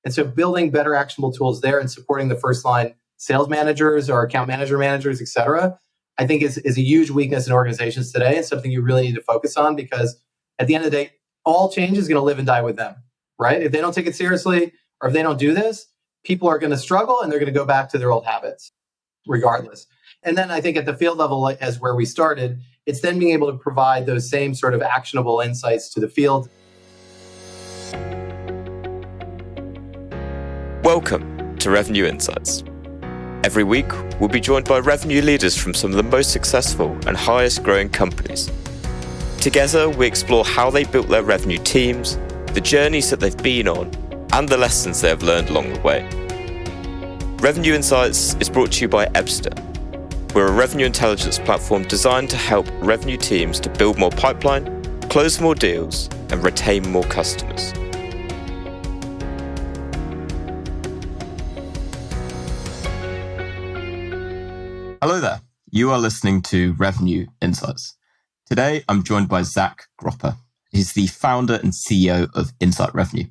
And so building better actionable tools there and supporting the first line sales managers or account managers, et cetera, I think is a huge weakness in organizations today and something you really need to focus on, because at the end of the day, all change is going to live and die with them, right? If they don't take it seriously or if they don't do this, people are going to struggle and they're going to go back to their old habits regardless. And then I think at the field level, as where we started, it's then being able to provide those same sort of actionable insights to the field. Welcome to Revenue Insights. Every week, we'll be joined by revenue leaders from some of the most successful and highest growing companies. Together, we explore how they built their revenue teams, the journeys that they've been on, and the lessons they have learned along the way. Revenue Insights is brought to you by Ebster. We're a revenue intelligence platform designed to help revenue teams to build more pipeline, close more deals, and retain more customers. Hello there. You are listening to Revenue Insights. Today, I'm joined by Zach Gropper. He's the founder and CEO of Insight Revenue.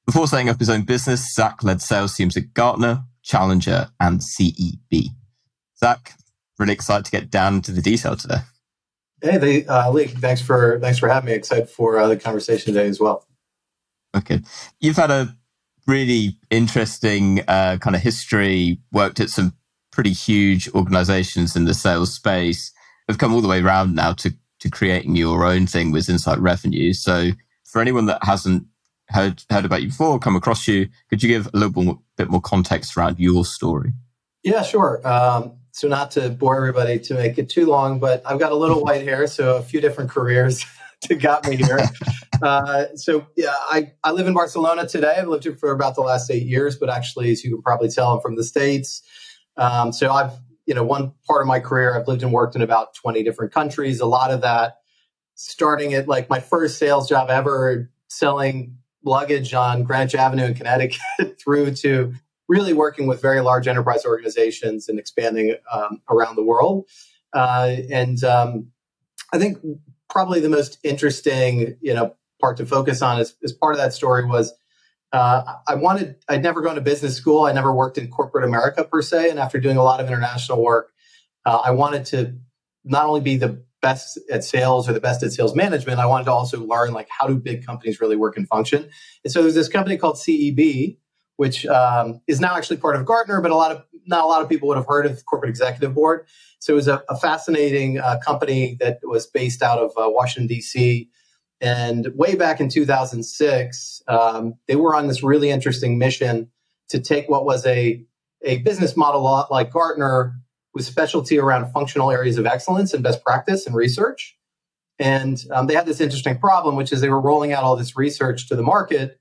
Before setting up his own business, Zach led sales teams at Gartner, Challenger, and CEB. Zach, really excited to get down into the detail today. Hey, Lee, thanks for having me. Excited for the conversation today as well. Okay. You've had a really interesting kind of history, worked at some pretty huge organizations in the sales space, have come all the way around now to creating your own thing with Insight Revenue. So for anyone that hasn't heard about you before, come across you, could you give a little bit more context around your story? Yeah, sure. So not to bore everybody to make it too long, but I've got a little white hair, so a few different careers that got me here. I live in Barcelona today. I've lived here for about the last 8 years, but actually, as you can probably tell, I'm from the States. So I've, one part of my career, I've lived and worked in about 20 different countries. A lot of that starting at like my first sales job ever, selling luggage on Greenwich Avenue in Connecticut through to really working with very large enterprise organizations and expanding around the world. I think probably the most interesting, part to focus on as part of that story was I'd never gone to business school. I never worked in corporate America per se. And after doing a lot of international work, I wanted to not only be the best at sales or the best at sales management, I wanted to also learn like how do big companies really work and function. And so there's this company called CEB, which is now actually part of Gartner, but not a lot of people would have heard of the Corporate Executive Board. So it was a fascinating company that was based out of Washington, D.C., and way back in 2006, they were on this really interesting mission to take what was a business model a lot like Gartner with specialty around functional areas of excellence and best practice and research. And they had this interesting problem, which is they were rolling out all this research to the market,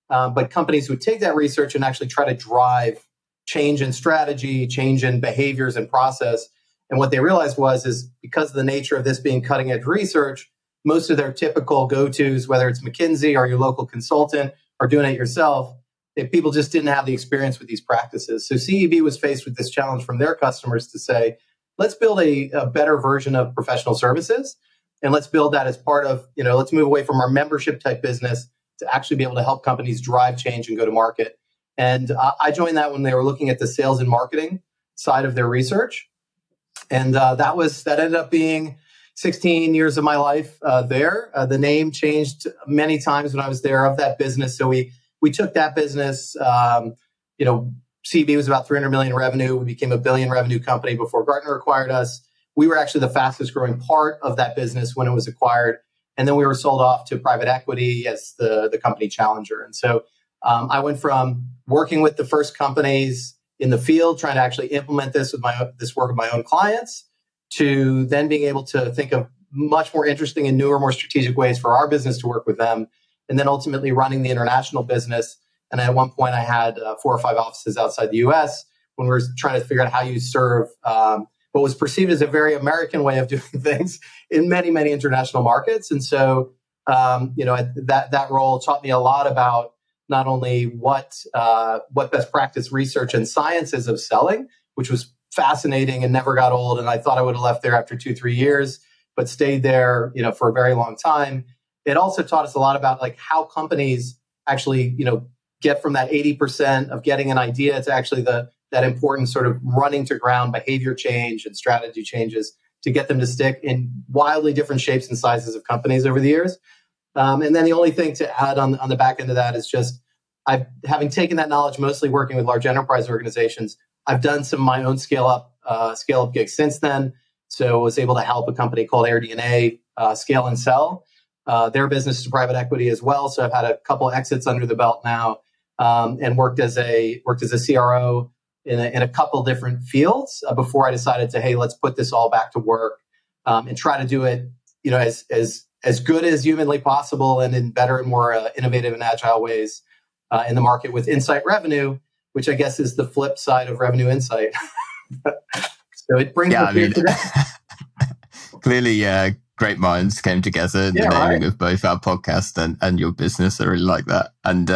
but companies would take that research and actually try to drive change in strategy, change in behaviors and process. And what they realized is because of the nature of this being cutting edge research, most of their typical go-tos, whether it's McKinsey or your local consultant or doing it yourself, people just didn't have the experience with these practices. So CEB was faced with this challenge from their customers to say, let's build a better version of professional services. And let's build that as part of, let's move away from our membership type business to actually be able to help companies drive change and go to market. And I joined that when they were looking at the sales and marketing side of their research. And that ended up being 16 years of my life there. The name changed many times when I was there of that business. So we took that business, CB was about 300 million revenue. We became a $1 billion revenue company before Gartner acquired us. We were actually the fastest growing part of that business when it was acquired. And then we were sold off to private equity as the company Challenger. And so I went from working with the first companies in the field, trying to actually implement this with this work with my own clients, to then being able to think of much more interesting and newer, more strategic ways for our business to work with them, and then ultimately running the international business. And at one point, I had 4 or 5 offices outside the U.S. when we were trying to figure out how you serve what was perceived as a very American way of doing things in many, many international markets. And so, that role taught me a lot about not only what best practice research and science is of selling, which was fascinating and never got old. And I thought I would have left there after 2-3 years, but stayed there, for a very long time. It also taught us a lot about like how companies actually, get from that 80% of getting an idea to actually that important sort of running to ground behavior change and strategy changes to get them to stick in wildly different shapes and sizes of companies over the years. And then the only thing to add on the back end of that is just having taken that knowledge, mostly working with large enterprise organizations, I've done some of my own scale up gigs since then. So I was able to help a company called AirDNA scale and sell their business to private equity as well. So I've had a couple exits under the belt now, and worked as a CRO in a couple different fields before I decided to, hey, let's put this all back to work and try to do it, as good as humanly possible and in better and more innovative and agile ways in the market with Insight Revenue, which I guess is the flip side of Revenue Insight. So it brings us here today. Clearly, great minds came together in the naming of both our podcast and your business. I really like that. And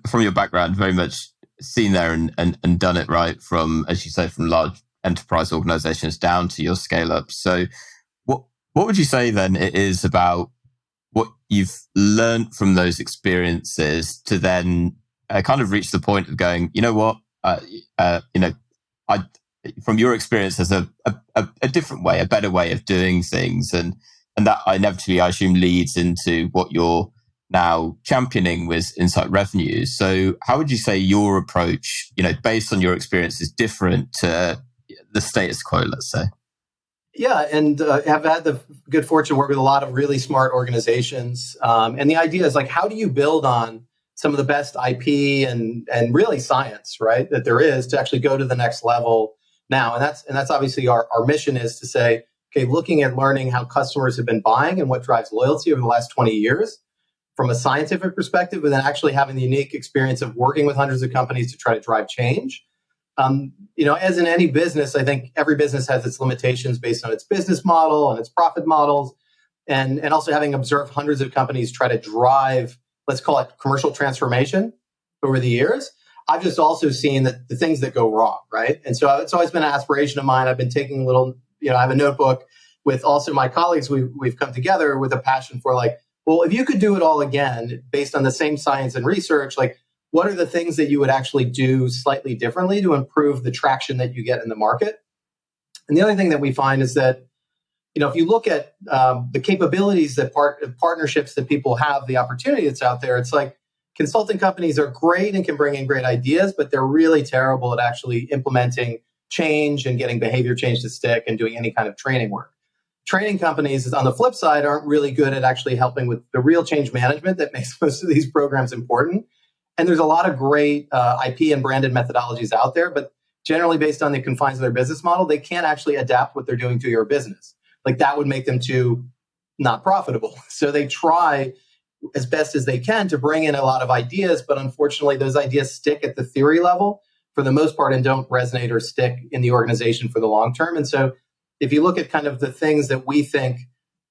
from your background, very much seen there and done it right from, as you say, from large enterprise organizations down to your scale up. So what would you say then it is about what you've learned from those experiences to then kind of reach the point of going, you know what, from your experience, there's a different way, a better way of doing things, and that inevitably, I assume, leads into what you're now championing with Insight Revenue. So, how would you say your approach, based on your experience, is different to the status quo? Let's say. Yeah, and have had the good fortune to work with a lot of really smart organizations, and the idea is like, how do you build on some of the best IP and really science, right, that there is to actually go to the next level now? And that's obviously our mission is to say, okay, looking at learning how customers have been buying and what drives loyalty over the last 20 years from a scientific perspective, but then actually having the unique experience of working with hundreds of companies to try to drive change. As in any business, I think every business has its limitations based on its business model and its profit models, and also having observed hundreds of companies try to drive, let's call it commercial transformation over the years. I've just also seen that the things that go wrong, right? And so it's always been an aspiration of mine. I've been taking a little, I have a notebook with also my colleagues. We've come together with a passion for like, well, if you could do it all again based on the same science and research, like what are the things that you would actually do slightly differently to improve the traction that you get in the market? And the other thing that we find is that, if you look at the capabilities that partnerships that people have, the opportunity that's out there, it's like consulting companies are great and can bring in great ideas, but they're really terrible at actually implementing change and getting behavior change to stick and doing any kind of training work. Training companies, on the flip side, aren't really good at actually helping with the real change management that makes most of these programs important. And there's a lot of great IP and branded methodologies out there, but generally based on the confines of their business model, they can't actually adapt what they're doing to your business. Like that would make them too not profitable. So they try as best as they can to bring in a lot of ideas, but unfortunately those ideas stick at the theory level for the most part and don't resonate or stick in the organization for the long term. And so if you look at kind of the things that we think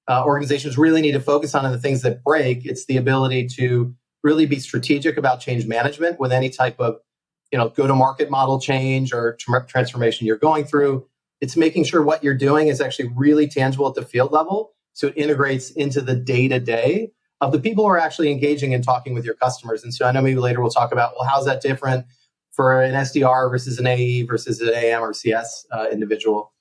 organizations really need to focus on and the things that break, it's the ability to really be strategic about change management with any type of go-to-market model change or transformation you're going through. It's making sure what you're doing is actually really tangible at the field level, so it integrates into the day-to-day of the people who are actually engaging and talking with your customers. And so I know maybe later we'll talk about, well, how's that different for an SDR versus an AE versus an AM or CS individual?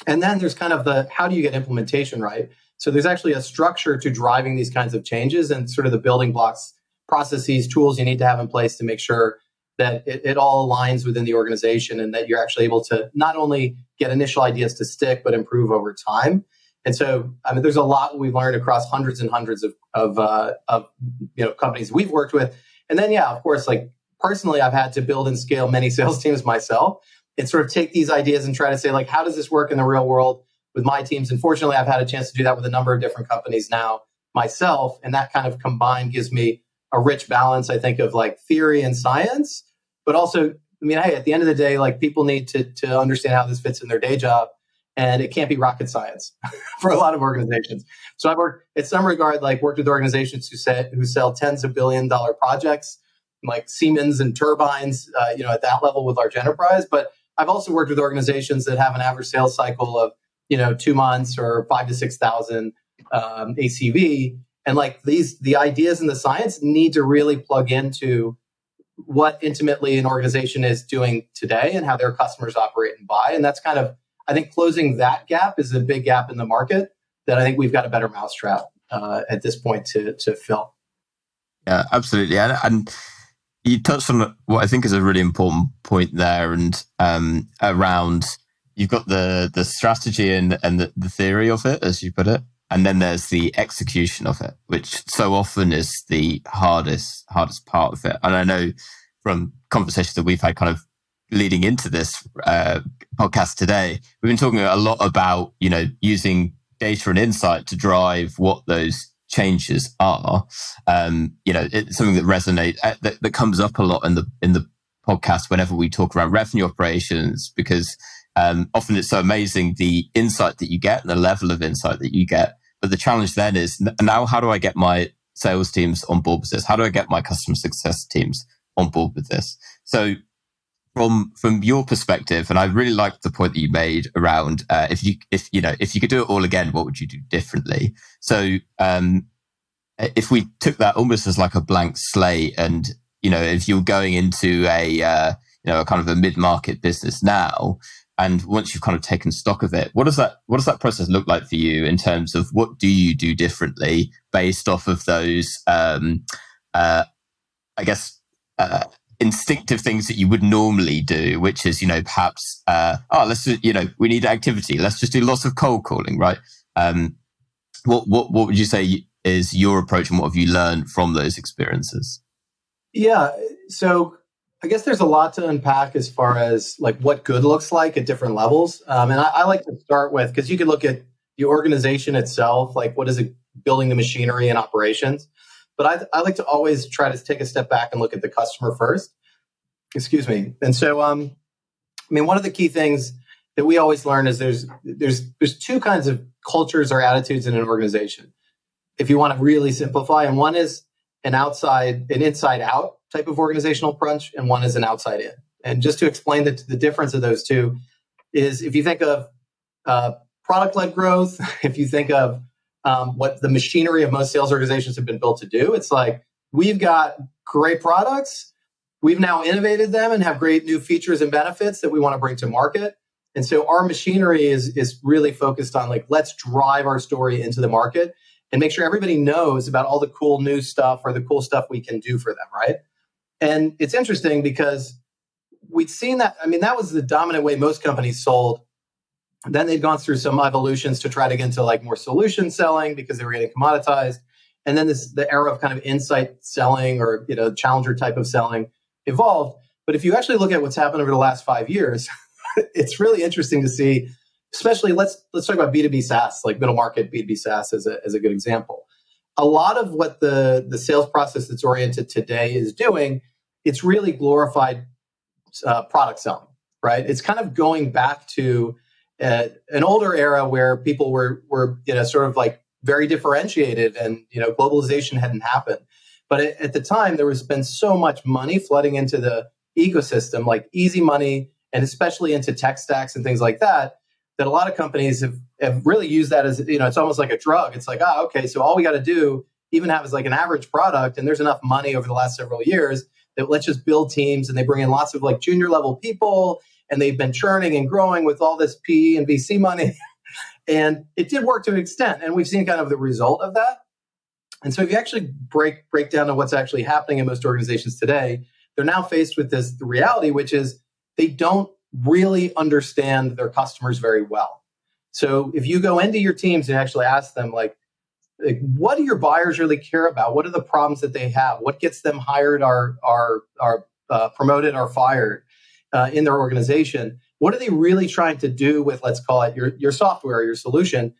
And then there's kind of the, how do you get implementation right? So there's actually a structure to driving these kinds of changes and sort of the building blocks, processes, tools you need to have in place to make sure that it all aligns within the organization and that you're actually able to not only get initial ideas to stick, but improve over time. And so, there's a lot we've learned across hundreds and hundreds of companies we've worked with. And then, of course, like personally, I've had to build and scale many sales teams myself and sort of take these ideas and try to say, like, how does this work in the real world with my teams? And fortunately, I've had a chance to do that with a number of different companies now myself. And that kind of combined gives me a rich balance, I think, of like theory and science, but also, hey, at the end of the day, like people need to understand how this fits in their day job, and it can't be rocket science for a lot of organizations. So I've worked, in some regard, worked with organizations who sell tens of $billion projects, like Siemens and turbines, at that level with large enterprise. But I've also worked with organizations that have an average sales cycle of, 2 months or 5,000 to 6,000 ACV. And like the ideas and the science need to really plug into what intimately an organization is doing today and how their customers operate and buy. And that's kind of, I think closing that gap is a big gap in the market that I think we've got a better mousetrap at this point to fill. Yeah, absolutely. And you touched on what I think is a really important point there, and around you've got the strategy and the theory of it, as you put it, and then there's the execution of it, which so often is the hardest part of it. And I know from conversations that we've had kind of leading into this podcast today, we've been talking a lot about, using data and insight to drive what those changes are. It's something that resonates, that comes up a lot in the podcast whenever we talk around revenue operations, because often it's so amazing the insight that you get and the level of insight that you get. But the challenge then is, now how do I get my sales teams on board with this? How do I get my customer success teams on board with this? So from your perspective, and I really liked the point that you made around if you could do it all again, what would you do differently? So if we took that almost as like a blank slate, and if you're going into a kind of a mid-market business now, and once you've kind of taken stock of it, what does that process look like for you in terms of what do you do differently based off of those instinctive things that you would normally do, which is, perhaps, let's just, we need activity. Let's just do lots of cold calling, right? What would you say is your approach, and what have you learned from those experiences? Yeah. So I guess there's a lot to unpack as far as like what good looks like at different levels. And I like to start with, because you could look at the organization itself, like what is it building the machinery and operations. But I like to always try to take a step back and look at the customer first. Excuse me. And so, one of the key things that we always learn is there's two kinds of cultures or attitudes in an organization, if you want to really simplify. And one is an inside out type of organizational approach, and one is an outside in. And just to explain the difference of those two is, if you think of product-led growth, if you think of what the machinery of most sales organizations have been built to do, it's like, we've got great products, we've now innovated them and have great new features and benefits that we want to bring to market. And so our machinery is really focused on like, let's drive our story into the market and make sure everybody knows about all the cool new stuff or the cool stuff we can do for them, right? And it's interesting because we'd seen that, that was the dominant way most companies sold. Then they'd gone through some evolutions to try to get into like more solution selling because they were getting commoditized. And then the era of kind of insight selling or, challenger type of selling evolved. But if you actually look at what's happened over the last 5 years, it's really interesting to see, especially let's talk about B2B SaaS, like middle market B2B SaaS as a good example. A lot of what the sales process that's oriented today is doing, it's really glorified product selling, right? It's kind of going back to an older era where people were sort of like very differentiated, and globalization hadn't happened. But at the time, there was been so much money flooding into the ecosystem, like easy money, and especially into tech stacks and things like that, that a lot of companies have really used that as, it's almost like a drug. It's like, okay, so all we got to do, even have is like an average product, and there's enough money over the last several years that let's just build teams, and they bring in lots of like junior level people, and they've been churning and growing with all this PE and VC money. And it did work to an extent, and we've seen kind of the result of that. And so if you actually break down to what's actually happening in most organizations today, they're now faced with the reality, which is they don't really understand their customers very well. So if you go into your teams and actually ask them, like what do your buyers really care about? What are the problems that they have? What gets them hired or promoted or fired in their organization? What are they really trying to do with, let's call it your software or your solution?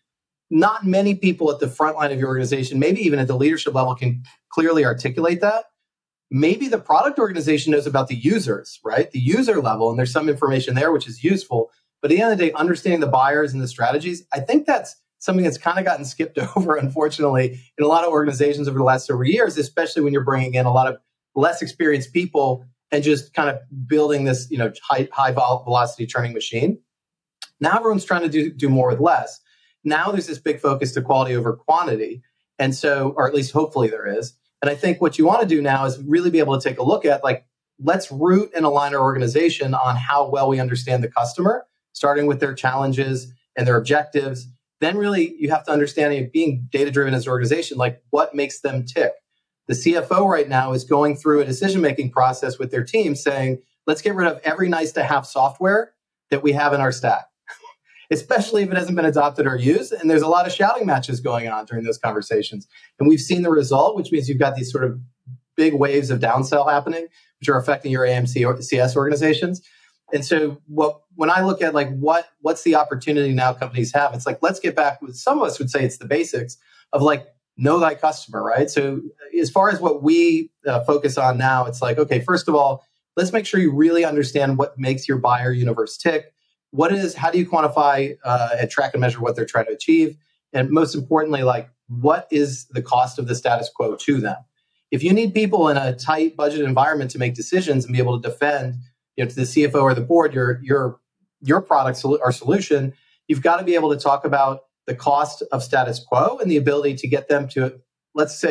Not many people at the front line of your organization, maybe even at the leadership level, can clearly articulate that. Maybe the product organization knows about the users, right? The user level, and there's some information there which is useful. But at the end of the day, understanding the buyers and the strategies, I think that's something that's kind of gotten skipped over, unfortunately, in a lot of organizations over the last several years, especially when you're bringing in a lot of less experienced people and just kind of building this, high velocity churning machine. Now everyone's trying to do more with less. Now there's this big focus to quality over quantity. And so, or at least hopefully there is. And I think what you want to do now is really be able to take a look at, like, let's root and align our organization on how well we understand the customer, starting with their challenges and their objectives. Then really you have to understand, being data-driven as an organization, like, what makes them tick. The CFO right now is going through a decision-making process with their team saying, let's get rid of every nice-to-have software that we have in our stack, especially if it hasn't been adopted or used. And there's a lot of shouting matches going on during those conversations. And we've seen the result, which means you've got these sort of big waves of downsell happening, which are affecting your AMC or CS organizations. And so when I look at, like, what's the opportunity now companies have, it's like, let's get back with, some of us would say it's the basics of, like, know thy customer, right? So as far as what we focus on now, it's like, okay, first of all, let's make sure you really understand what makes your buyer universe tick. How do you quantify and track and measure what they're trying to achieve? And most importantly, like, what is the cost of the status quo to them? If you need people in a tight budget environment to make decisions and be able to defend, to the CFO or the board, your product or solution, you've got to be able to talk about the cost of status quo and the ability to get them to, let's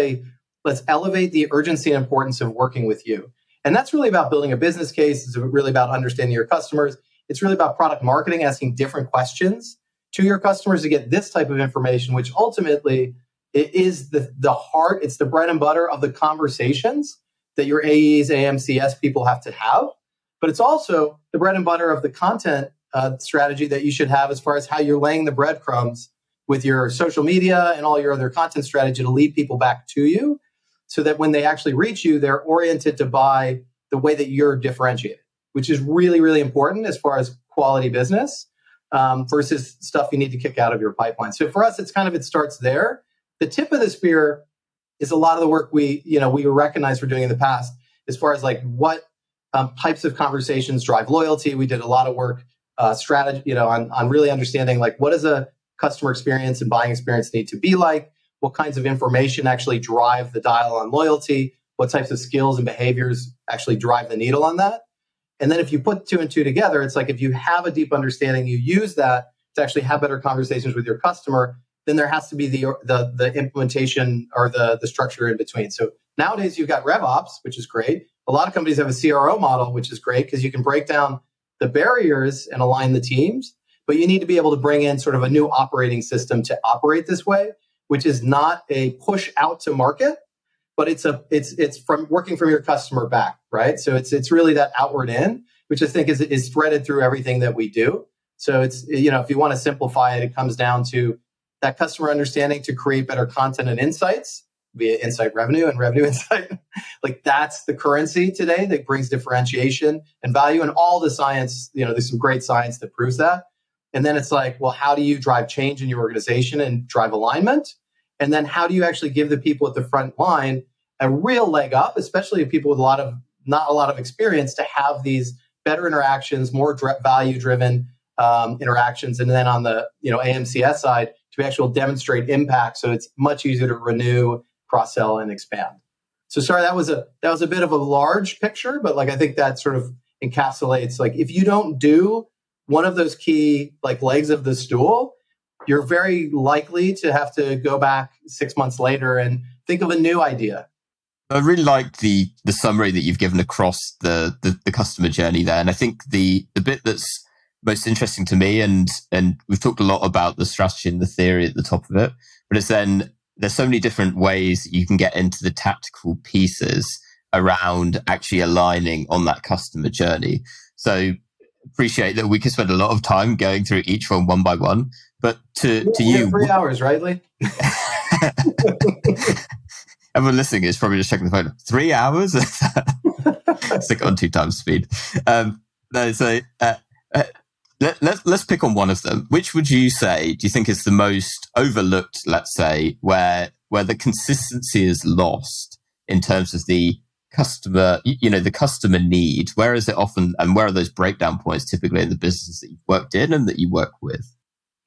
elevate the urgency and importance of working with you. And that's really about building a business case. It's really about understanding your customers. It's really about product marketing, asking different questions to your customers to get this type of information, which ultimately it is the heart, it's the bread and butter of the conversations that your AEs, AMCS people have to have. But it's also the bread and butter of the content strategy that you should have, as far as how you're laying the breadcrumbs with your social media and all your other content strategy to lead people back to you, so that when they actually reach you, they're oriented to buy the way that you're differentiated, which is really, really important as far as quality business versus stuff you need to kick out of your pipeline. So for us, it starts there. The tip of the spear is a lot of the work we recognize for doing in the past, as far as, like, what types of conversations drive loyalty. We did a lot of work strategy, on really understanding, like, what does a customer experience and buying experience need to be like? What kinds of information actually drive the dial on loyalty? What types of skills and behaviors actually drive the needle on that? And then if you put two and two together, it's like, if you have a deep understanding, you use that to actually have better conversations with your customer, then there has to be the implementation or the structure in between. So nowadays you've got RevOps, which is great. A lot of companies have a CRO model, which is great because you can break down the barriers and align the teams, but you need to be able to bring in sort of a new operating system to operate this way, which is not a push out to market, but it's from working from your customer back, right? So it's really that outward in, which I think is threaded through everything that we do. So it's, if you want to simplify it, it comes down to that customer understanding to create better content and insights via insight revenue and revenue insight. Like, that's the currency today that brings differentiation and value, and all the science, there's some great science that proves that. And then it's like, well, how do you drive change in your organization and drive alignment? And then how do you actually give the people at the front line a real leg up, especially people with not a lot of experience, to have these better interactions, more value-driven interactions. And then on the AMCS side, to actually demonstrate impact, so it's much easier to renew, cross-sell, and expand. So sorry, that was a bit of a large picture, but, like, I think that sort of encapsulates, like, if you don't do one of those key, like, legs of the stool, you're very likely to have to go back 6 months later and think of a new idea. I really like the summary that you've given across the customer journey there. And I think the bit that's most interesting to me, and we've talked a lot about the strategy and the theory at the top of it, but it's then there's so many different ways you can get into the tactical pieces around actually aligning on that customer journey. So appreciate that we could spend a lot of time going through each one by one, but to you, 3 hours, right, Lee? Everyone listening is probably just checking the phone. 3 hours? Stick it on 2 times speed. Let's pick on one of them. Which would you say, do you think, is the most overlooked, let's say, where the consistency is lost in terms of the customer, the customer need? Where is it often, and where are those breakdown points typically in the business that you've worked in and that you work with?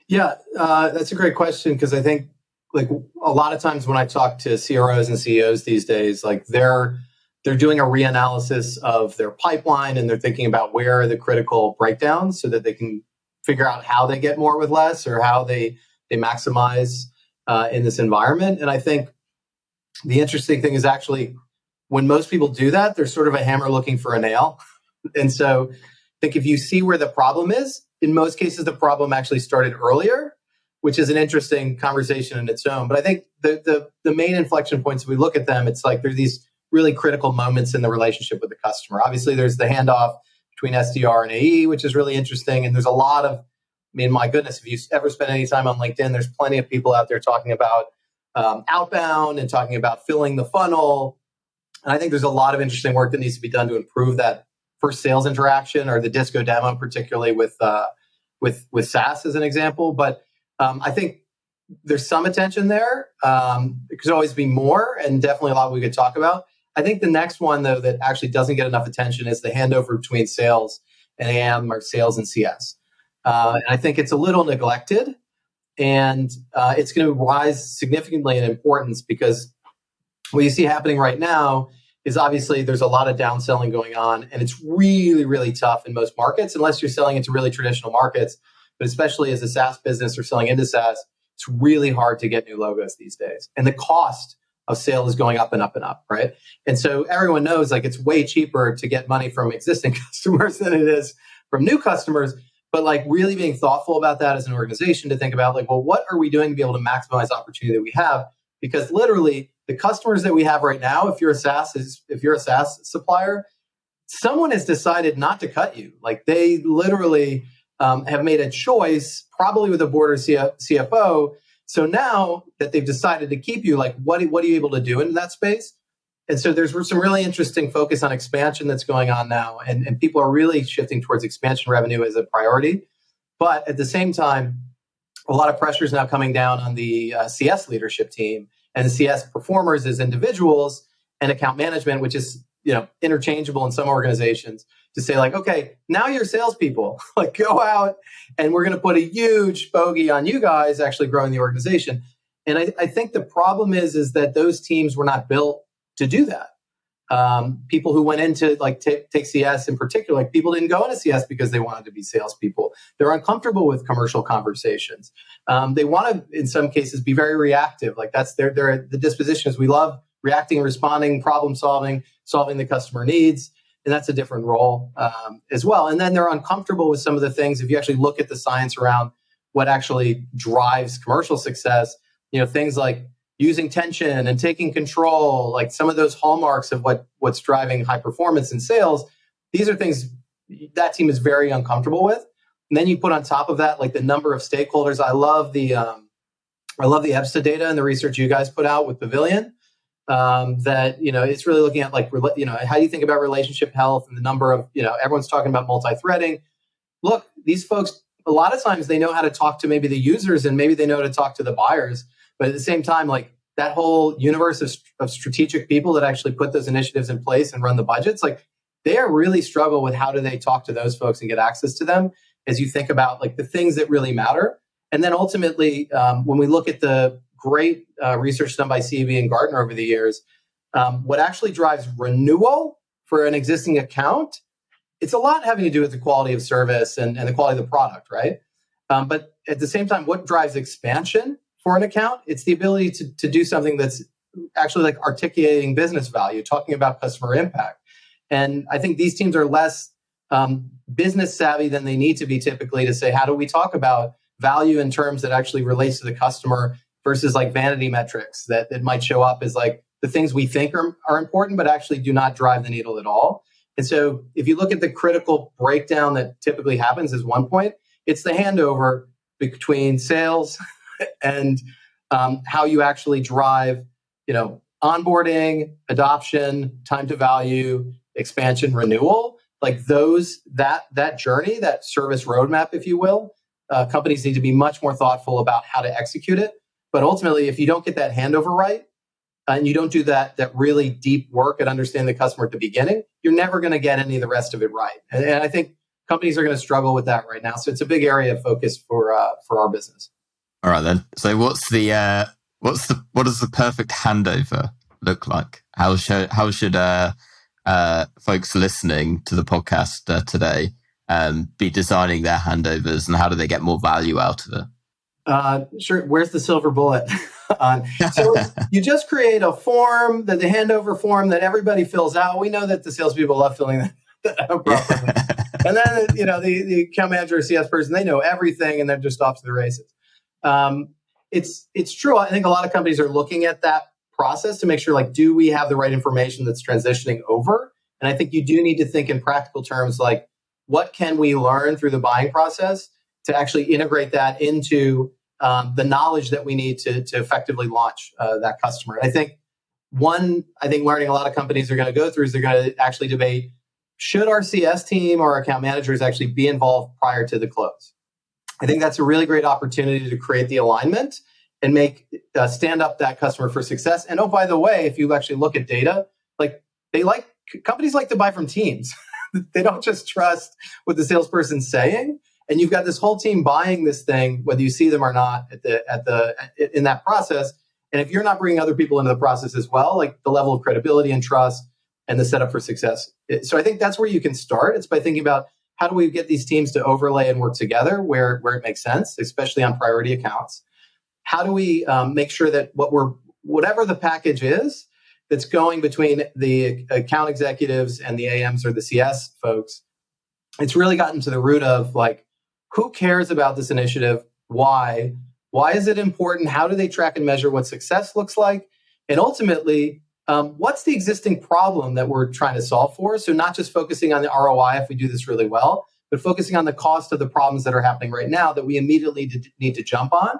Yeah, that's a great question, because I think, like, a lot of times when I talk to CROs and CEOs these days, like, they're doing a reanalysis of their pipeline, and they're thinking about where are the critical breakdowns so that they can figure out how they get more with less, or how they maximize in this environment. And I think the interesting thing is actually when most people do that, there's sort of a hammer looking for a nail. And so I think if you see where the problem is, in most cases, the problem actually started earlier, which is an interesting conversation in its own. But I think the main inflection points, if we look at them, it's like there's these really critical moments in the relationship with the customer. Obviously, there's the handoff between SDR and AE, which is really interesting. And there's a lot of, I mean, my goodness, if you ever spend any time on LinkedIn, there's plenty of people out there talking about outbound and talking about filling the funnel. And I think there's a lot of interesting work that needs to be done to improve that first sales interaction, or the disco demo, particularly with SaaS as an example. But I think there's some attention there. There could always be more, and definitely a lot we could talk about. I think the next one, though, that actually doesn't get enough attention is the handover between sales and AM, or sales and CS. And I think it's a little neglected, and it's going to rise significantly in importance, because what you see happening right now is obviously there's a lot of downselling going on, and it's really, really tough in most markets, unless you're selling into really traditional markets. But especially as a SaaS business or selling into SaaS, it's really hard to get new logos these days. And the cost of sale is going up and up and up, right? And so everyone knows, like, it's way cheaper to get money from existing customers than it is from new customers. But like really being thoughtful about that as an organization, to think about, like, well, what are we doing to be able to maximize the opportunity that we have? Because literally the customers that we have right now, if you're a SaaS supplier, someone has decided not to cut you. Like, they literally have made a choice, probably with a board or CFO. So now that they've decided to keep you, like, what are you able to do in that space? And so there's some really interesting focus on expansion that's going on now. And people are really shifting towards expansion revenue as a priority. But at the same time, a lot of pressure is now coming down on the CS leadership team and the CS performers as individuals, and account management, which is, interchangeable in some organizations, to say, like, okay, now you're salespeople, like, go out and we're going to put a huge bogey on you guys actually growing the organization. And I think the problem is that those teams were not built to do that. People who went into, like, take CS in particular, like, people didn't go into CS because they wanted to be salespeople. They're uncomfortable with commercial conversations. They want to, in some cases, be very reactive. Like, that's the disposition is we love reacting, responding, problem solving the customer needs. And that's a different role as well. And then they're uncomfortable with some of the things. If you actually look at the science around what actually drives commercial success, things like using tension and taking control, like some of those hallmarks of what's driving high performance in sales, these are things that team is very uncomfortable with. And then you put on top of that, like, the number of stakeholders. I love the EBSTA data and the research you guys put out with Pavilion. That, it's really looking at, like, how do you think about relationship health, and the number of, everyone's talking about multi-threading. Look, these folks, a lot of times they know how to talk to maybe the users, and maybe they know how to talk to the buyers. But at the same time, like, that whole universe of strategic people that actually put those initiatives in place and run the budgets, like, they are really struggle with how do they talk to those folks and get access to them, as you think about, like, the things that really matter. And then ultimately, when we look at the great research done by CEB and Gartner over the years, what actually drives renewal for an existing account, it's a lot having to do with the quality of service and the quality of the product, right? But at the same time, what drives expansion for an account? It's the ability to do something that's actually, like, articulating business value, talking about customer impact. And I think these teams are less business savvy than they need to be, typically, to say, how do we talk about value in terms that actually relates to the customer, versus, like, vanity metrics that might show up as, like, the things we think are important, but actually do not drive the needle at all. And so if you look at the critical breakdown that typically happens as one point, it's the handover between sales and how you actually drive, onboarding, adoption, time to value, expansion, renewal, like that journey, that service roadmap, if you will. Companies need to be much more thoughtful about how to execute it. But ultimately, if you don't get that handover right, and you don't do that really deep work at understanding the customer at the beginning, you're never going to get any of the rest of it right. And I think companies are going to struggle with that right now. So it's a big area of focus for our business. All right, then. So what does the perfect handover look like? How should folks listening to the podcast today be designing their handovers, and how do they get more value out of it? Sure. Where's the silver bullet? So you just create a form, the handover form that everybody fills out. We know that the salespeople love filling that out properly. And then, the account manager or CS person, they know everything and they're just off to the races. It's true. I think a lot of companies are looking at that process to make sure, like, do we have the right information that's transitioning over? And I think you do need to think in practical terms, like, what can we learn through the buying process to actually integrate that into the knowledge that we need to effectively launch that customer. And I think learning a lot of companies are going to go through is they're going to actually debate, should our CS team or account managers actually be involved prior to the close? I think that's a really great opportunity to create the alignment and make stand up that customer for success. And oh, by the way, if you actually look at data, companies like to buy from teams. They don't just trust what the salesperson's saying. And you've got this whole team buying this thing, whether you see them or not in that process. And if you're not bringing other people into the process as well, like the level of credibility and trust and the setup for success. So I think that's where you can start. It's by thinking about, how do we get these teams to overlay and work together where it makes sense, especially on priority accounts? How do we make sure that whatever the package is that's going between the account executives and the AMs or the CS folks, it's really gotten to the root of, like, who cares about this initiative? Why? Why is it important? How do they track and measure what success looks like? And ultimately, what's the existing problem that we're trying to solve for? So not just focusing on the ROI if we do this really well, but focusing on the cost of the problems that are happening right now that we immediately need to jump on.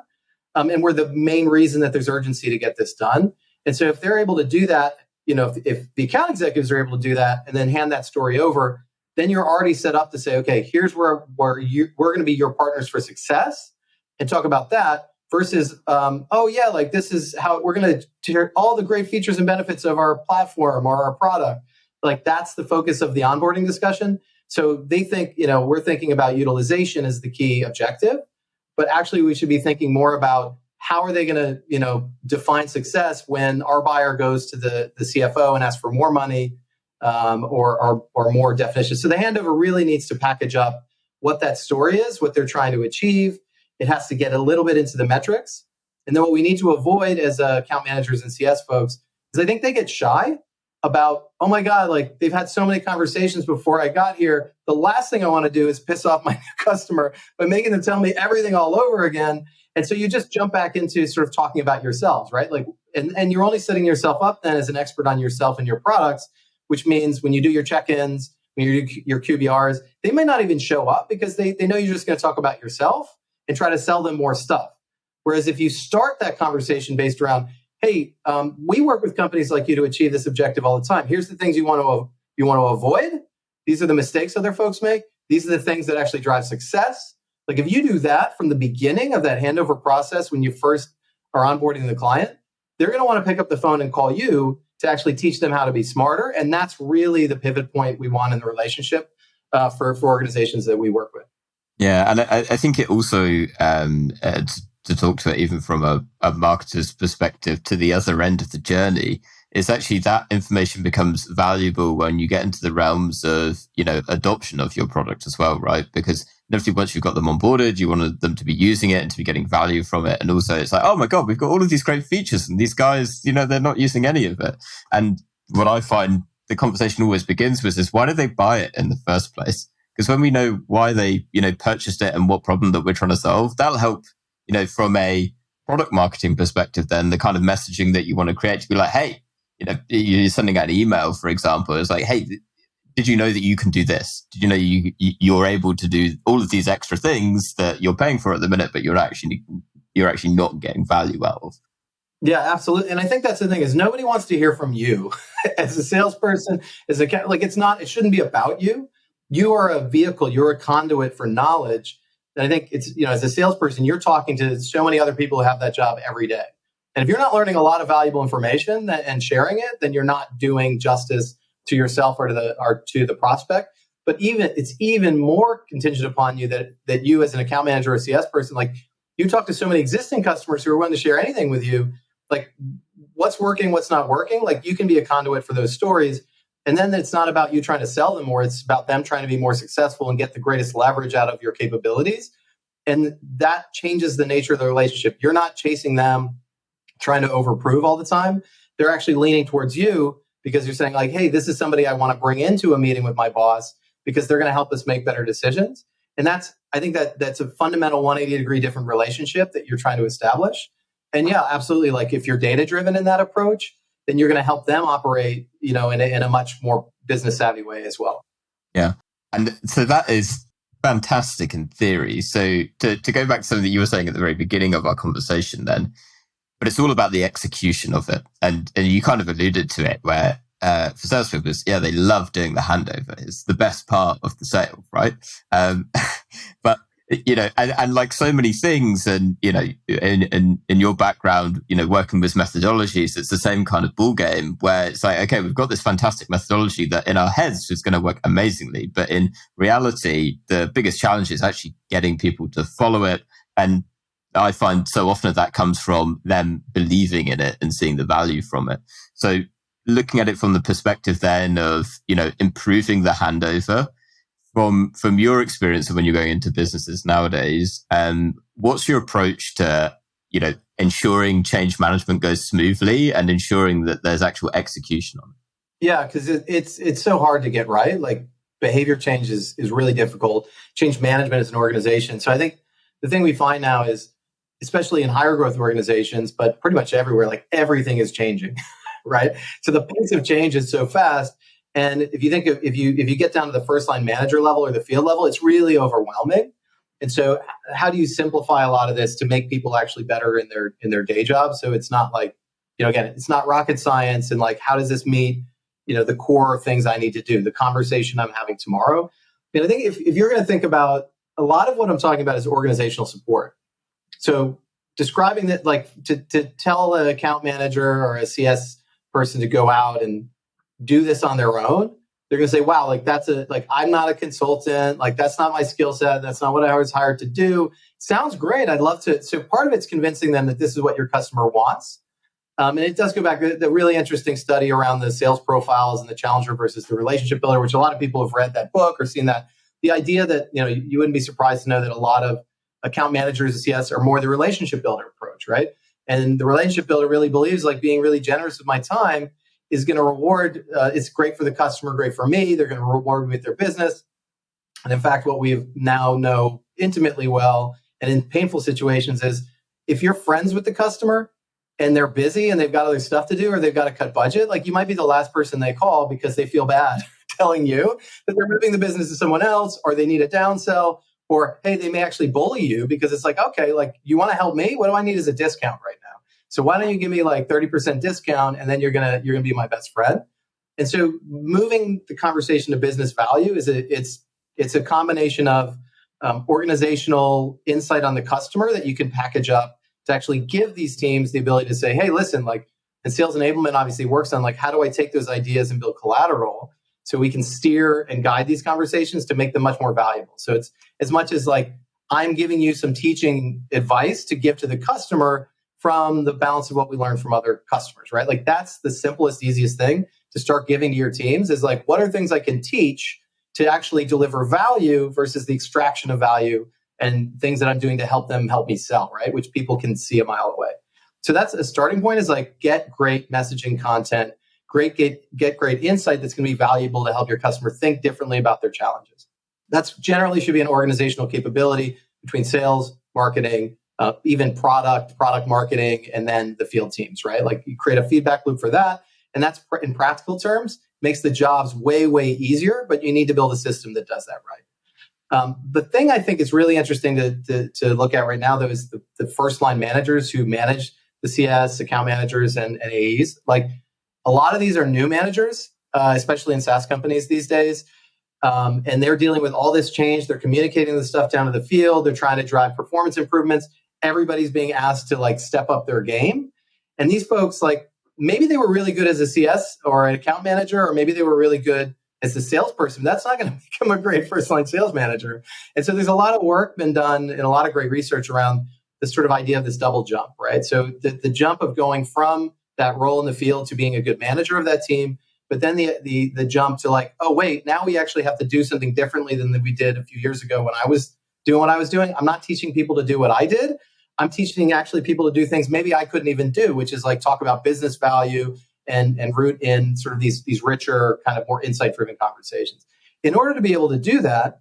And we're the main reason that there's urgency to get this done. And so if they're able to do that, if the account executives are able to do that and then hand that story over, then you're already set up to say, okay, here's where we're going to be your partners for success, and talk about that versus, this is how we're going to share all the great features and benefits of our platform or our product. Like, that's the focus of the onboarding discussion. So they think, we're thinking about utilization as the key objective, but actually we should be thinking more about how are they going to, define success when our buyer goes to the CFO and asks for more money, or more definition. So the handover really needs to package up what that story is, what they're trying to achieve. It has to get a little bit into the metrics. And then what we need to avoid as account managers and CS folks is I think they get shy about, oh my God, like, they've had so many conversations before I got here. The last thing I want to do is piss off my customer by making them tell me everything all over again. And so you just jump back into sort of talking about yourselves, right? Like, and you're only setting yourself up then as an expert on yourself and your products, which means when you do your check-ins, when you do your QBRs, they may not even show up because they know you're just going to talk about yourself and try to sell them more stuff. Whereas if you start that conversation based around, hey, we work with companies like you to achieve this objective all the time. Here's the things you want to avoid. These are the mistakes other folks make. These are the things that actually drive success. Like, if you do that from the beginning of that handover process when you first are onboarding the client, they're going to want to pick up the phone and call you to actually teach them how to be smarter. And that's really the pivot point we want in the relationship for organizations that we work with. Yeah, and I think it also, to talk to it even from a marketer's perspective to the other end of the journey, is actually that information becomes valuable when you get into the realms of, adoption of your product as well, right? Because inevitably, once you've got them onboarded, you want them to be using it and to be getting value from it. And also it's like, oh my God, we've got all of these great features and these guys, they're not using any of it. And what I find the conversation always begins with is, why did they buy it in the first place? Because when we know why they, purchased it and what problem that we're trying to solve, that'll help, from a product marketing perspective, then the kind of messaging that you want to create to be like, hey, you're sending out an email, for example. It's like, hey, did you know that you can do this? Did you know you're able to do all of these extra things that you're paying for at the minute, but you're actually not getting value out of? Yeah, absolutely. And I think that's the thing, is nobody wants to hear from you as a salesperson, it shouldn't be about you. You are a vehicle, you're a conduit for knowledge. And I think it's, as a salesperson, you're talking to so many other people who have that job every day. And if you're not learning a lot of valuable information and sharing it, then you're not doing justice to yourself or to the prospect. But it's even more contingent upon you that you as an account manager or CS person, like, you talk to so many existing customers who are willing to share anything with you, like what's working, what's not working. Like, you can be a conduit for those stories. And then it's not about you trying to sell them more. It's about them trying to be more successful and get the greatest leverage out of your capabilities. And that changes the nature of the relationship. You're not chasing them, trying to overprove all the time. They're actually leaning towards you because you're saying like, hey, this is somebody I want to bring into a meeting with my boss because they're going to help us make better decisions. And I think that's a fundamental 180-degree different relationship that you're trying to establish. And yeah, absolutely. Like if you're data driven in that approach, then you're going to help them operate, in a much more business savvy way as well. Yeah. And so that is fantastic in theory. So to go back to something that you were saying at the very beginning of our conversation then, but it's all about the execution of it. And you kind of alluded to it where for salespeople, they love doing the handover. It's the best part of the sale, right? But, and like so many things and, in your background, working with methodologies, it's the same kind of ball game where it's like, okay, we've got this fantastic methodology that in our heads is going to work amazingly. But in reality, the biggest challenge is actually getting people to follow it. And I find so often that comes from them believing in it and seeing the value from it. So looking at it from the perspective then of, improving the handover from your experience of when you're going into businesses nowadays, what's your approach to, ensuring change management goes smoothly and ensuring that there's actual execution on it? Yeah, because it's so hard to get right. Like behavior change is really difficult. Change management as an organization. So I think the thing we find now is, especially in higher growth organizations, but pretty much everywhere, like everything is changing, right? So the pace of change is so fast. And if you think of, if you get down to the first line manager level or the field level, it's really overwhelming. And so how do you simplify a lot of this to make people actually better in their day job? So it's not like, again, it's not rocket science. And like, how does this meet, the core things I need to do, the conversation I'm having tomorrow? And I think if you're going to think about a lot of what I'm talking about is organizational support. So describing that, like to tell an account manager or a CS person to go out and do this on their own, they're going to say, wow, like I'm not a consultant. Like that's not my skill set. That's not what I was hired to do. Sounds great. I'd love to. So part of it's convincing them that this is what your customer wants. And it does go back to the really interesting study around the sales profiles and the challenger versus the relationship builder, which a lot of people have read that book or seen that. The idea that, you wouldn't be surprised to know that a lot of account managers at CS are more the relationship builder approach, right? And the relationship builder really believes like being really generous with my time is going to reward, it's great for the customer, great for me. They're going to reward me with their business. And in fact, what we now know intimately well and in painful situations is if you're friends with the customer and they're busy and they've got other stuff to do or they've got to cut budget, like you might be the last person they call because they feel bad telling you that they're moving the business to someone else or they need a downsell. Or, hey, they may actually bully you because it's like, okay, like you want to help me? What do I need is a discount right now. So why don't you give me like 30% discount and then you're gonna be my best friend. And so moving the conversation to business value it's a combination of organizational insight on the customer that you can package up to actually give these teams the ability to say, hey, listen, like, and sales enablement obviously works on like, how do I take those ideas and build collateral so we can steer and guide these conversations to make them much more valuable. So it's as much as like I'm giving you some teaching advice to give to the customer from the balance of what we learned from other customers, right? Like that's the simplest, easiest thing to start giving to your teams is like, what are things I can teach to actually deliver value versus the extraction of value and things that I'm doing to help them help me sell, right? Which people can see a mile away. So that's a starting point is like, get great messaging content, get great insight that's going to be valuable to help your customer think differently about their challenges. That's generally should be an organizational capability between sales, marketing, even product marketing, and then the field teams, right? Like you create a feedback loop for that. And that's in practical terms, makes the jobs way, way easier, but you need to build a system that does that right. The thing I think is really interesting to look at right now, though, is the first line managers who manage the CS, account managers, and AEs. Like a lot of these are new managers, especially in SaaS companies these days. And they're dealing with all this change. They're communicating the stuff down to the field. They're trying to drive performance improvements. Everybody's being asked to like step up their game. And these folks, like maybe they were really good as a CS or an account manager, or maybe they were really good as a salesperson. That's not going to become a great first line sales manager. And so there's a lot of work been done and a lot of great research around this sort of idea of this double jump, right? So the jump of going from that role in the field to being a good manager of that team, but then the jump to like, oh, wait, now we actually have to do something differently than we did a few years ago when I was doing what I was doing. I'm not teaching people to do what I did. I'm teaching actually people to do things maybe I couldn't even do, which is like talk about business value and root in sort of these richer, kind of more insight-driven conversations. In order to be able to do that,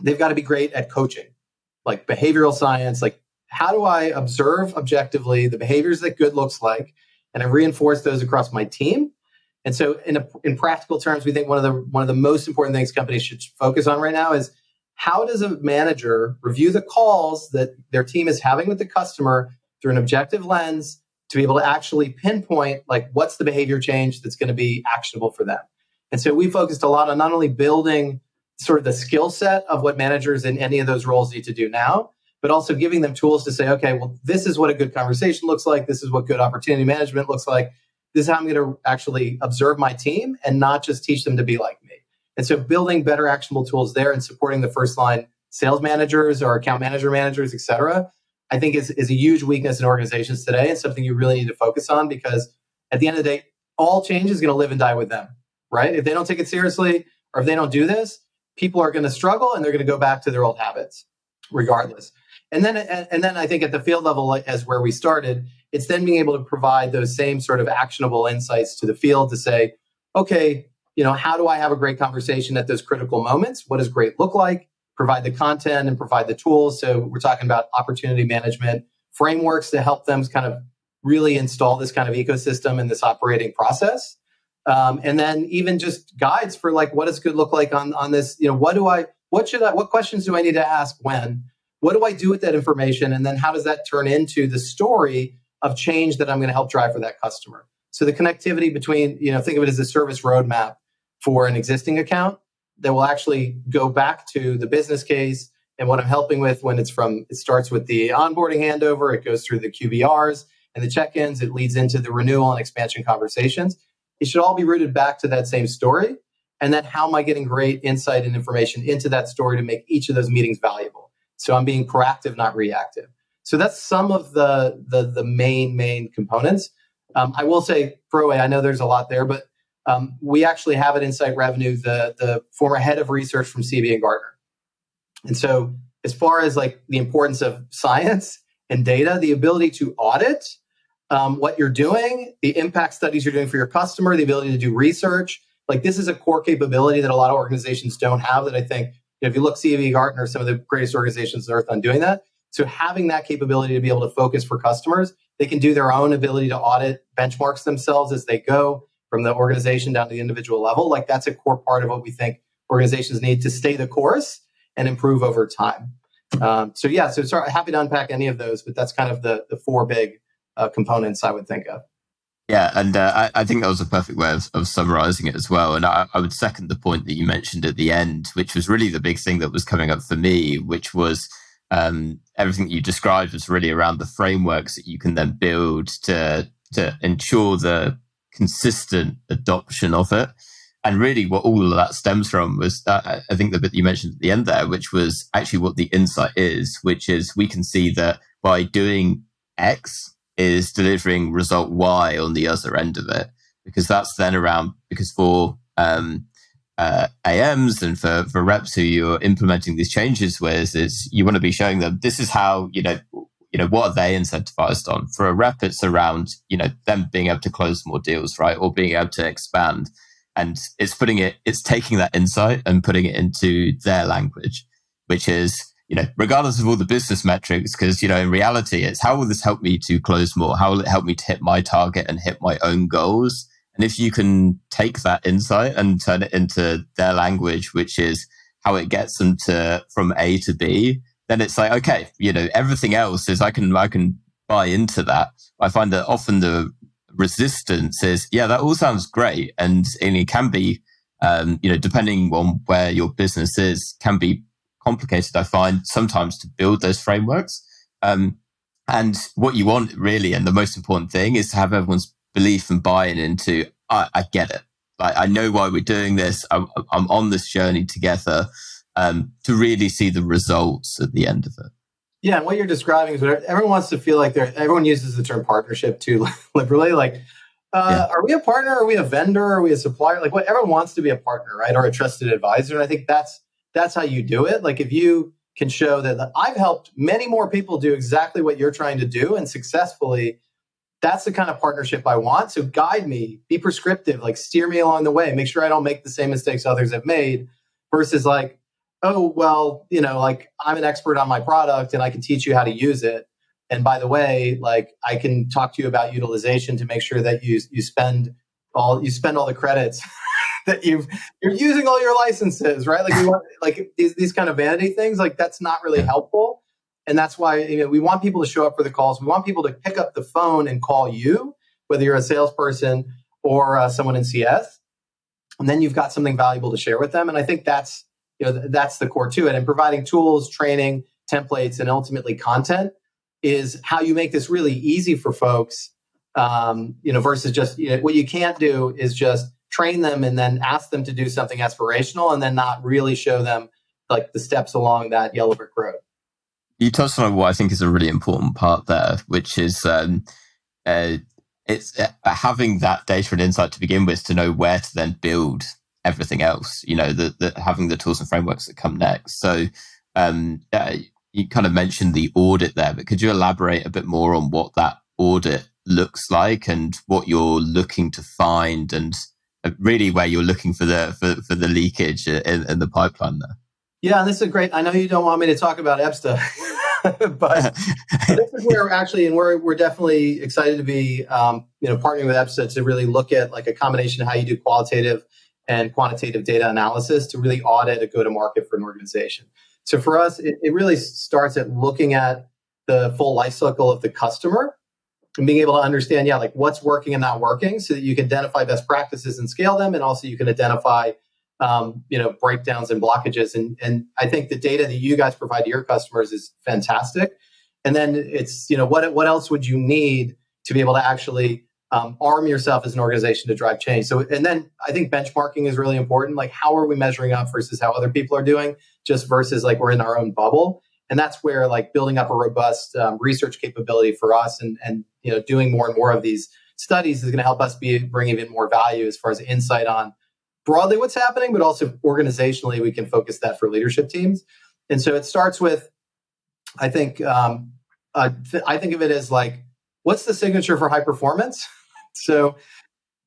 they've got to be great at coaching, like behavioral science. Like, how do I observe objectively the behaviors that good looks like, and I reinforce those across my team? And so, in practical terms, we think one of the most important things companies should focus on right now is, how does a manager review the calls that their team is having with the customer through an objective lens to be able to actually pinpoint, like, what's the behavior change that's going to be actionable for them? And so we focused a lot on not only building sort of the skill set of what managers in any of those roles need to do now, but also giving them tools to say, okay, well, this is what a good conversation looks like. This is what good opportunity management looks like. This is how I'm going to actually observe my team and not just teach them to be like me. And so building better actionable tools there and supporting the first line sales managers or account managers, et cetera, I think is a huge weakness in organizations today, and something you really need to focus on, because at the end of the day, all change is going to live and die with them, right? If they don't take it seriously, or if they don't do this, people are going to struggle and they're going to go back to their old habits regardless. And then I think at the field level, as where we started, it's then being able to provide those same sort of actionable insights to the field to say, okay, how do I have a great conversation at those critical moments? What does great look like? Provide the content and provide the tools. So we're talking about opportunity management frameworks to help them kind of really install this kind of ecosystem and this operating process. And then even just guides for, like, what does good look like on this? What questions do I need to ask when? What do I do with that information? And then how does that turn into the story of change that I'm going to help drive for that customer? So the connectivity between, think of it as a service roadmap for an existing account that will actually go back to the business case and what I'm helping with when it starts with the onboarding handover, it goes through the QBRs and the check-ins, it leads into the renewal and expansion conversations. It should all be rooted back to that same story. And then how am I getting great insight and information into that story to make each of those meetings valuable? So I'm being proactive, not reactive. So that's some of the main components. I will say, I know there's a lot there, but we actually have at Insight Revenue the former head of research from CB and Gartner. And so as far as like the importance of science and data, the ability to audit what you're doing, the impact studies you're doing for your customer, the ability to do research, like, this is a core capability that a lot of organizations don't have, that I think, if you look, CB, Gartner, some of the greatest organizations on earth on doing that. So having that capability to be able to focus for customers, they can do their own ability to audit benchmarks themselves as they go from the organization down to the individual level. Like, that's a core part of what we think organizations need to stay the course and improve over time. So sorry, happy to unpack any of those, but that's kind of the four big components I would think of. Yeah, and I think that was a perfect way of summarizing it as well. And I would second the point that you mentioned at the end, which was really the big thing that was coming up for me, which was everything that you described was really around the frameworks that you can then build to ensure the consistent adoption of it. And really what all of that stems from was, I think the bit that you mentioned at the end there, which was actually what the insight is, which is we can see that by doing X is delivering result Y on the other end of it. Because that's then around, because for AMs and for reps who you're implementing these changes with, is you want to be showing them, this is how, what are they incentivized on? For a rep, it's around, them being able to close more deals, right? Or being able to expand. And it's taking that insight and putting it into their language, which is, regardless of all the business metrics, because, in reality, it's how will this help me to close more? How will it help me to hit my target and hit my own goals? And if you can take that insight and turn it into their language, which is how it gets them from A to B, then it's like, okay, everything else is I can buy into that. I find that often the resistance is, yeah, that all sounds great. And it can be, depending on where your business is, can be complicated, I find, sometimes to build those frameworks. And what you want really, and the most important thing, is to have everyone's belief and buy-in into, I get it. Like, I know why we're doing this. I'm on this journey together, to really see the results at the end of it. Yeah, and what you're describing is what everyone wants to feel like everyone uses the term partnership too liberally. Like, are we a partner? Are we a vendor? Are we a supplier? Like, everyone wants to be a partner, right? Or a trusted advisor. And I think that's how you do it. Like, if you can show that I've helped many more people do exactly what you're trying to do and successfully, that's the kind of partnership I want. So guide me, be prescriptive, like steer me along the way, make sure I don't make the same mistakes others have made versus like, oh, well, like I'm an expert on my product and I can teach you how to use it. And by the way, like I can talk to you about utilization to make sure that you spend all the credits that you're using all your licenses, right? Like we want like these kind of vanity things, like that's not really helpful. And that's why we want people to show up for the calls. We want people to pick up the phone and call you, whether you're a salesperson or someone in CS. And then you've got something valuable to share with them. And I think that's the core to it. And providing tools, training, templates, and ultimately content is how you make this really easy for folks. Versus just what you can't do is just train them and then ask them to do something aspirational and then not really show them like the steps along that yellow brick road. You touched on what I think is a really important part there, which is it's having that data and insight to begin with to know where to then build everything else, having the tools and frameworks that come next. So you kind of mentioned the audit there, but could you elaborate a bit more on what that audit looks like and what you're looking to find and really where you're looking for the leakage in the pipeline there? Yeah, this is great. I know you don't want me to talk about EBSTA, but this is where we're definitely excited to be, partnering with EBSTA to really look at like a combination of how you do qualitative and quantitative data analysis to really audit a go-to-market for an organization. So for us, it really starts at looking at the full life cycle of the customer and being able to understand, like what's working and not working so that you can identify best practices and scale them. And also you can identify breakdowns and blockages. And I think the data that you guys provide to your customers is fantastic. And then it's, what else would you need to be able to actually arm yourself as an organization to drive change? So, and then I think benchmarking is really important. Like, how are we measuring up versus how other people are doing, just versus like we're in our own bubble. And that's where like building up a robust research capability for us and doing more and more of these studies is going to help us bring even more value as far as insight on broadly what's happening, but also organizationally, we can focus that for leadership teams. And so it starts with, I think of it as like, what's the signature for high performance? So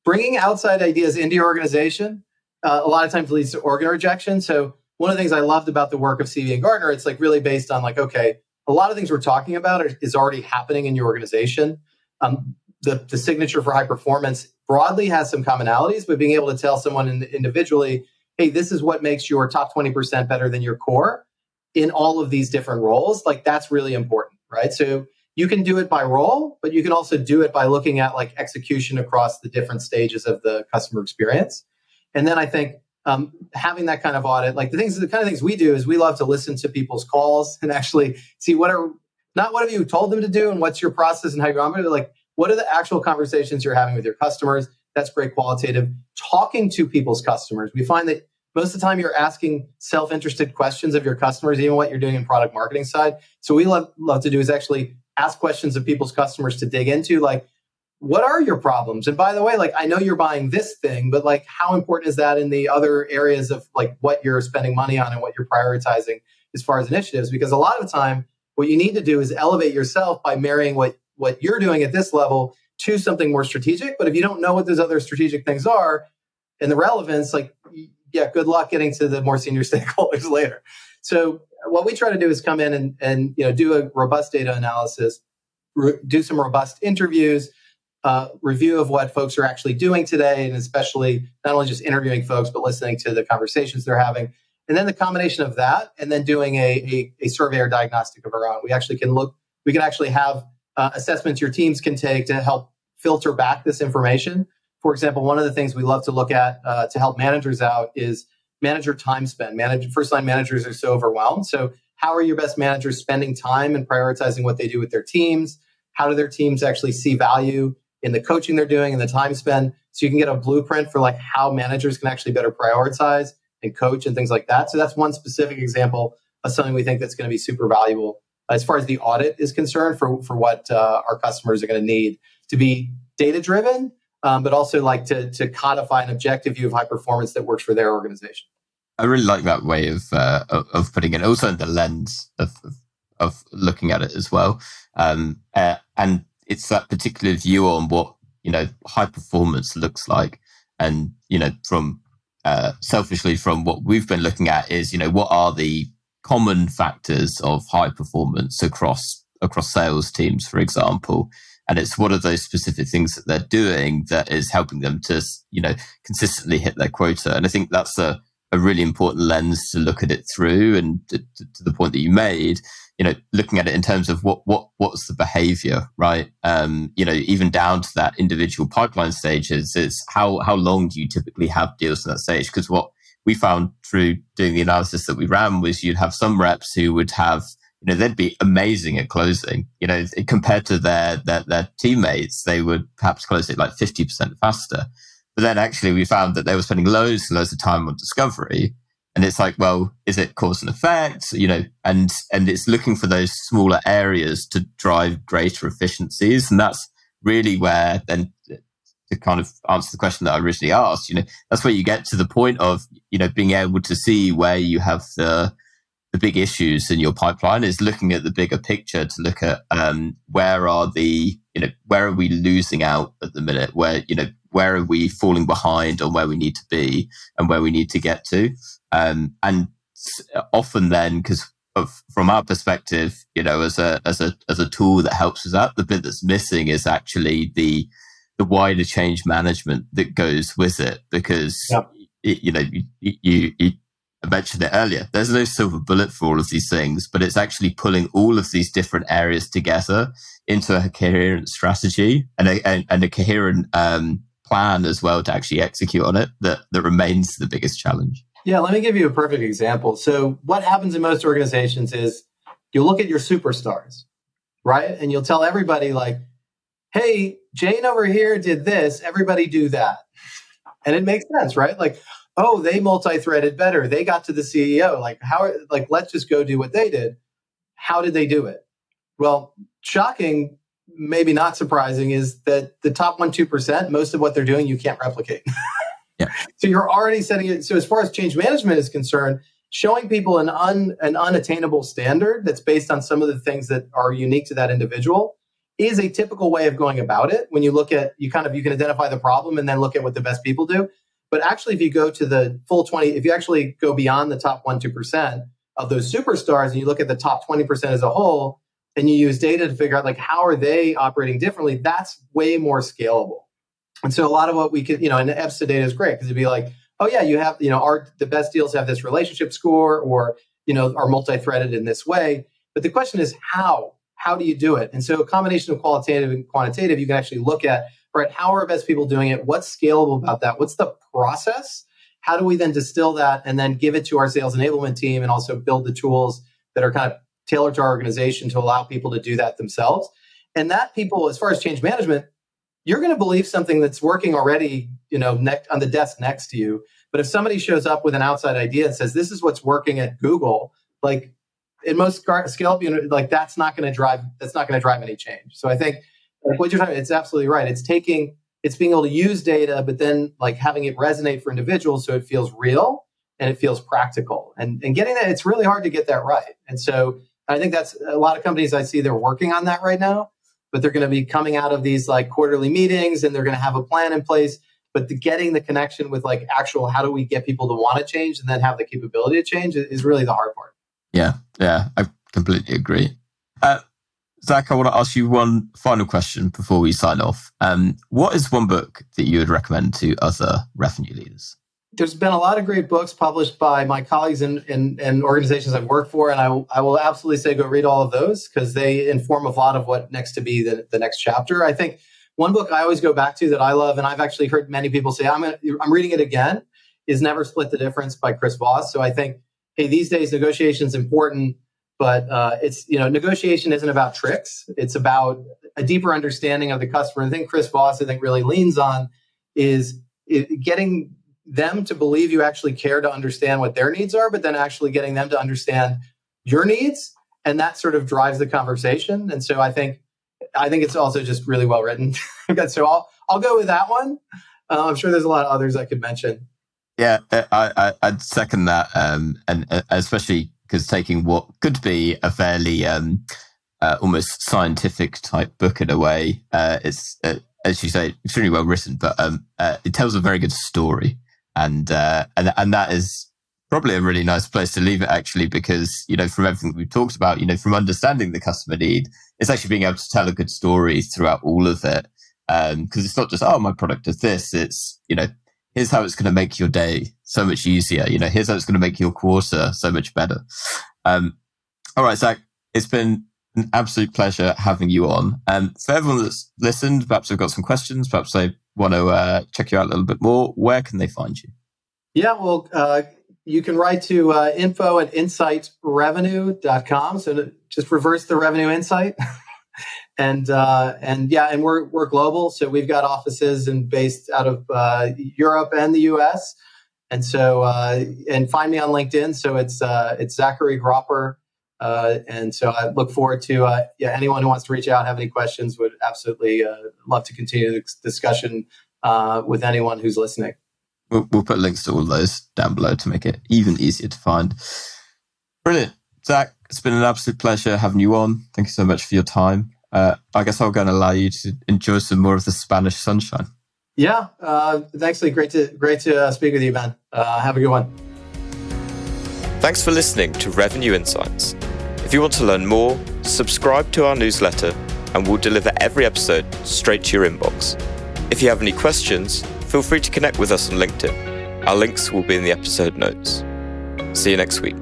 bringing outside ideas into your organization, a lot of times leads to organ rejection. So one of the things I loved about the work of CV and Gartner, it's like really based on like, okay, a lot of things we're talking about is already happening in your organization. The signature for high performance broadly has some commonalities, but being able to tell someone individually, hey, this is what makes your top 20% better than your core in all of these different roles, like that's really important, right? So you can do it by role, but you can also do it by looking at like execution across the different stages of the customer experience. And then I think having that kind of audit, like the kind of things we do is we love to listen to people's calls and actually see what have you told them to do and what's your process and how you're on it, like what are the actual conversations you're having with your customers? That's great qualitative. Talking to people's customers. We find that most of the time you're asking self-interested questions of your customers, even what you're doing in product marketing side. So we love to do is actually ask questions of people's customers to dig into, like, what are your problems? And by the way, like, I know you're buying this thing, but like, how important is that in the other areas of like what you're spending money on and what you're prioritizing as far as initiatives? Because a lot of the time, what you need to do is elevate yourself by marrying what you're doing at this level to something more strategic. But if you don't know what those other strategic things are and the relevance, like, yeah, good luck getting to the more senior stakeholders later. So what we try to do is come in and do a robust data analysis, do some robust interviews, review of what folks are actually doing today, and especially not only just interviewing folks, but listening to the conversations they're having. And then the combination of that and then doing a survey or diagnostic of our own. We can actually have assessments your teams can take to help filter back this information. For example, one of the things we love to look at to help managers out is manager time spent. First-line managers are so overwhelmed. So how are your best managers spending time and prioritizing what they do with their teams? How do their teams actually see value in the coaching they're doing and the time spent? So you can get a blueprint for like how managers can actually better prioritize and coach and things like that. So that's one specific example of something we think that's going to be super valuable as far as the audit is concerned for what our customers are going to need to be data-driven, but also like to codify an objective view of high performance that works for their organization. I really like that way of putting it. Also, in the lens of looking at it as well, and it's that particular view on what high performance looks like, and from selfishly from what we've been looking at is what are the common factors of high performance across sales teams, for example. And it's what are those specific things that they're doing that is helping them to, consistently hit their quota. And I think that's a really important lens to look at it through. And to the point that you made, looking at it in terms of what's the behavior, right? Even down to that individual pipeline stages, it's how long do you typically have deals in that stage? Because what we found through doing the analysis that we ran was you'd have some reps who would have, they'd be amazing at closing. Compared to their teammates, they would perhaps close it like 50% faster. But then actually we found that they were spending loads and loads of time on discovery. And it's like, well, is it cause and effect? And it's looking for those smaller areas to drive greater efficiencies. And that's really where then, to kind of answer the question that I originally asked, that's where you get to the point of, being able to see where you have the big issues in your pipeline, is looking at the bigger picture to look at where are we losing out at the minute, where are we falling behind on where we need to be and where we need to get to. And often then, because from our perspective, as a tool that helps with that, the bit that's missing is actually the wider change management that goes with it, because you I mentioned it earlier. There's no silver bullet for all of these things, but it's actually pulling all of these different areas together into a coherent strategy and a coherent plan as well to actually execute on it. That remains the biggest challenge. Yeah, let me give you a perfect example. So what happens in most organizations is you look at your superstars, right? And you'll tell everybody like, hey, Jane over here did this, everybody do that. And it makes sense, right? Like, oh, they multi-threaded better. They got to the CEO. Let's just go do what they did. How did they do it? Well, shocking, maybe not surprising, is that the top 1-2%, most of what they're doing, you can't replicate. Yeah. So you're already setting it. So as far as change management is concerned, showing people an unattainable standard that's based on some of the things that are unique to that individual is a typical way of going about it. When you look at, you can identify the problem and then look at what the best people do. But actually, if you go to the full 20, if you actually go beyond the top 1-2% of those superstars and you look at the top 20% as a whole, and you use data to figure out like how are they operating differently, that's way more scalable. And so a lot of what we could, and the EBSTA data is great because it'd be like, oh yeah, you have, the best deals have this relationship score or, are multi-threaded in this way. But the question is how do you do it? And so a combination of qualitative and quantitative, you can actually look at, right, how are best people doing it? What's scalable about that? What's the process? How do we then distill that and then give it to our sales enablement team and also build the tools that are kind of tailored to our organization to allow people to do that themselves? And that people, as far as change management, you're going to believe something that's working already, on the desk next to you. But if somebody shows up with an outside idea and says, this is what's working at Google, like in most scale, that's not going to drive any change. So I think like what you're talking about, it's absolutely right. It's being able to use data, but then like having it resonate for individuals so it feels real and it feels practical. And getting that, it's really hard to get that right. And so I think that's a lot of companies I see, they're working on that right now, but they're going to be coming out of these like quarterly meetings and they're going to have a plan in place. But getting the connection with like actual, how do we get people to want to change and then have the capability to change is really the hard part. Yeah, I completely agree. Zach, I want to ask you one final question before we sign off. What is one book that you would recommend to other revenue leaders? There's been a lot of great books published by my colleagues and organizations I've worked for, and I will absolutely say go read all of those because they inform a lot of what next to be the next chapter. I think one book I always go back to that I love, and I've actually heard many people say, I'm reading it again, is Never Split the Difference by Chris Voss. So I think, hey, these days negotiation is important. But it's, negotiation isn't about tricks. It's about a deeper understanding of the customer. And the thing Chris Voss, really leans on is getting them to believe you actually care to understand what their needs are, but then actually getting them to understand your needs. And that sort of drives the conversation. And so I think it's also just really well written. So I'll go with that one. I'm sure there's a lot of others I could mention. Yeah, I'd second that, and especially because taking what could be a fairly almost scientific type book in a way, it's as you say, extremely well written, but it tells a very good story, and that is probably a really nice place to leave it, actually, because from everything we've talked about, from understanding the customer need, it's actually being able to tell a good story throughout all of it, because it's not just my product does this, it's here's how it's going to make your day so much easier. Here's how it's going to make your quarter so much better. All right, Zach, it's been an absolute pleasure having you on. For everyone that's listened, perhaps they've got some questions, perhaps they want to check you out a little bit more. Where can they find you? Yeah, well, you can write to info@insightrevenue.com. So just reverse the revenue insight. And we're global. So we've got offices based out of Europe and the US. And so, and find me on LinkedIn. So it's Zachary Gropper. And so I look forward to anyone who wants to reach out, have any questions, would absolutely love to continue the discussion with anyone who's listening. We'll put links to all those down below to make it even easier to find. Brilliant. Zach, it's been an absolute pleasure having you on. Thank you so much for your time. I guess I'll go and allow you to enjoy some more of the Spanish sunshine. Yeah. Thanks, Lee. Great to speak with you, man. Have a good one. Thanks for listening to Revenue Insights. If you want to learn more, subscribe to our newsletter and we'll deliver every episode straight to your inbox. If you have any questions, feel free to connect with us on LinkedIn. Our links will be in the episode notes. See you next week.